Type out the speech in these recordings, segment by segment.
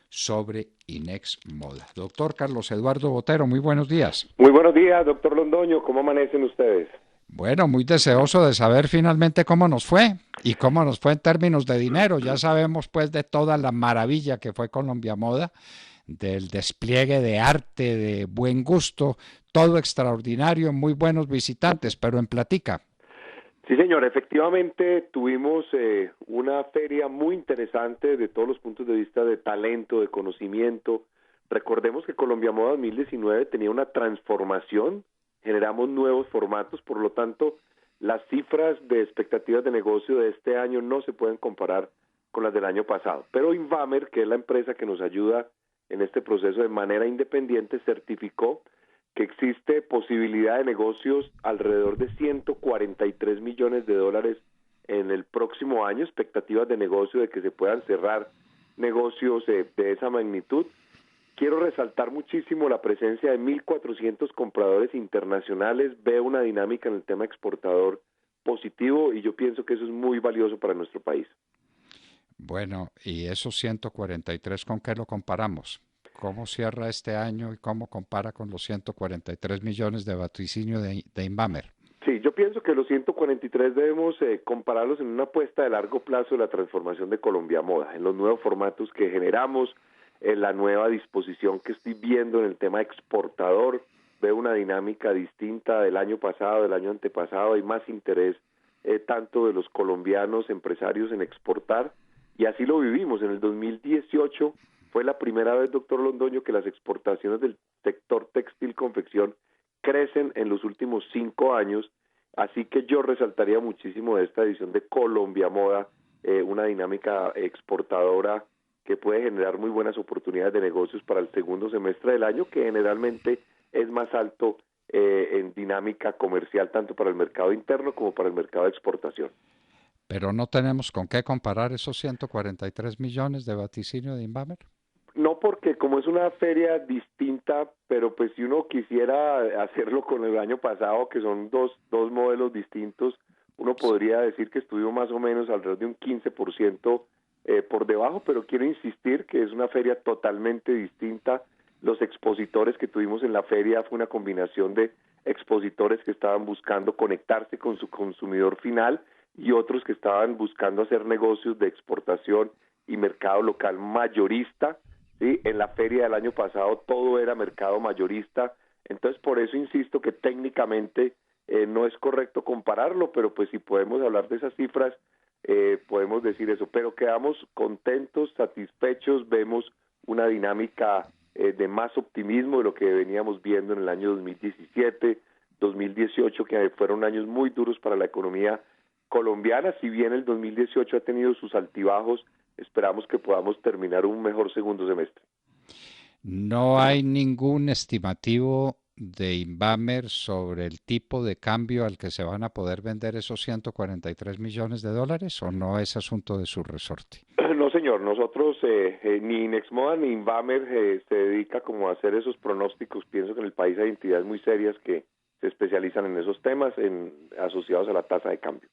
sobre Inex Moda. Doctor Carlos Eduardo Botero, muy buenos días. Muy buenos días, doctor Londoño. ¿Cómo amanecen ustedes? Bueno, muy deseoso de saber finalmente cómo nos fue y cómo nos fue en términos de dinero. Ya sabemos pues de toda la maravilla que fue Colombia Moda, del despliegue de arte, de buen gusto, todo extraordinario, muy buenos visitantes, pero en platica. Sí, señor. Efectivamente, tuvimos una feria muy interesante de todos los puntos de vista de talento, de conocimiento. Recordemos que Colombia Moda 2019 tenía una transformación, generamos nuevos formatos, por lo tanto, las cifras de expectativas de negocio de este año no se pueden comparar con las del año pasado. Pero Invamer, que es la empresa que nos ayuda en este proceso de manera independiente, certificó que existe posibilidad de negocios alrededor de 143 millones de dólares en el próximo año, expectativas de negocio de que se puedan cerrar negocios de esa magnitud. Quiero resaltar muchísimo la presencia de 1.400 compradores internacionales, veo una dinámica en el tema exportador positivo y yo pienso que eso es muy valioso para nuestro país. Bueno, y esos 143, ¿con qué lo comparamos? ¿Cómo cierra este año y cómo compara con los 143 millones de vaticinio de Inbamer? Sí, yo pienso que los 143 debemos compararlos en una apuesta de largo plazo de la transformación de Colombia Moda, en los nuevos formatos que generamos, en la nueva disposición que estoy viendo en el tema exportador. Veo una dinámica distinta del año pasado, del año antepasado, hay más interés tanto de los colombianos empresarios en exportar, y así lo vivimos. En el 2018 fue la primera vez, doctor Londoño, que las exportaciones del sector textil confección crecen en los últimos 5 años, así que yo resaltaría muchísimo de esta edición de Colombia Moda, una dinámica exportadora que puede generar muy buenas oportunidades de negocios para el segundo semestre del año, que generalmente es más alto en dinámica comercial, tanto para el mercado interno como para el mercado de exportación. Pero no tenemos con qué comparar esos 143 millones de vaticinio de Inbamer. No, porque como es una feria distinta, pero pues si uno quisiera hacerlo con el año pasado, que son dos modelos distintos, uno podría decir que estuvimos más o menos alrededor de un 15% por debajo, pero quiero insistir que es una feria totalmente distinta. Los expositores que tuvimos en la feria fue una combinación de expositores que estaban buscando conectarse con su consumidor final y otros que estaban buscando hacer negocios de exportación y mercado local mayorista. ¿Sí? En la feria del año pasado todo era mercado mayorista, entonces por eso insisto que técnicamente no es correcto compararlo, pero pues si podemos hablar de esas cifras, podemos decir eso, pero quedamos contentos, satisfechos, vemos una dinámica de más optimismo de lo que veníamos viendo en el año 2017, 2018, que fueron años muy duros para la economía colombiana. Si bien el 2018 ha tenido sus altibajos, esperamos que podamos terminar un mejor segundo semestre. No hay ningún estimativo de Inbamer sobre el tipo de cambio al que se van a poder vender esos 143 millones de dólares, o no es asunto de su resorte. No, señor, nosotros ni Inexmoda ni Inbamer se dedica como a hacer esos pronósticos. Pienso que en el país hay entidades muy serias que se especializan en esos temas asociados a la tasa de cambio.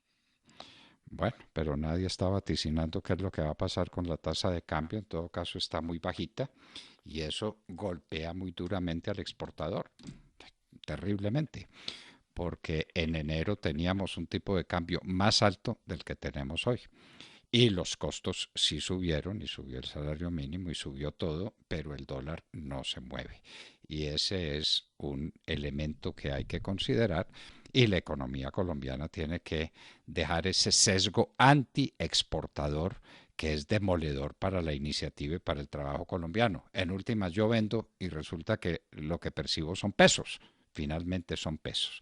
Bueno, pero nadie está vaticinando qué es lo que va a pasar con la tasa de cambio. En todo caso, está muy bajita y eso golpea muy duramente al exportador, terriblemente, porque en enero teníamos un tipo de cambio más alto del que tenemos hoy. Y los costos sí subieron, y subió el salario mínimo y subió todo, pero el dólar no se mueve. Y ese es un elemento que hay que considerar, y la economía colombiana tiene que dejar ese sesgo anti-exportador que es demoledor para la iniciativa y para el trabajo colombiano. En últimas, yo vendo y resulta que lo que percibo son pesos. Finalmente son pesos.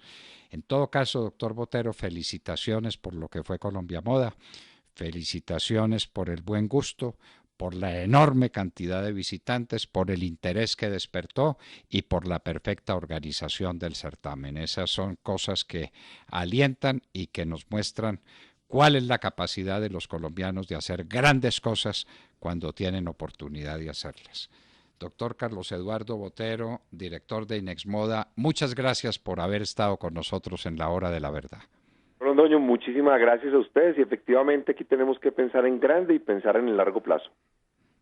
En todo caso, doctor Botero, felicitaciones por lo que fue Colombia Moda. Felicitaciones por el buen gusto, por la enorme cantidad de visitantes, por el interés que despertó y por la perfecta organización del certamen. Esas son cosas que alientan y que nos muestran cuál es la capacidad de los colombianos de hacer grandes cosas cuando tienen oportunidad de hacerlas. Doctor Carlos Eduardo Botero, director de Inexmoda, muchas gracias por haber estado con nosotros en la hora de la verdad. Londoño, muchísimas gracias a ustedes y efectivamente aquí tenemos que pensar en grande y pensar en el largo plazo.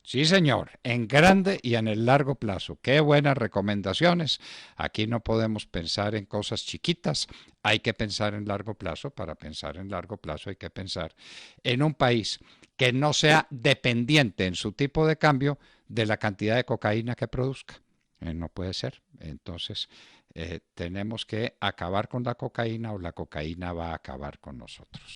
Sí, señor, en grande y en el largo plazo. Qué buenas recomendaciones. Aquí no podemos pensar en cosas chiquitas, hay que pensar en largo plazo. Para pensar en largo plazo hay que pensar en un país que no sea dependiente en su tipo de cambio de la cantidad de cocaína que produzca. No puede ser. Entonces, tenemos que acabar con la cocaína o la cocaína va a acabar con nosotros.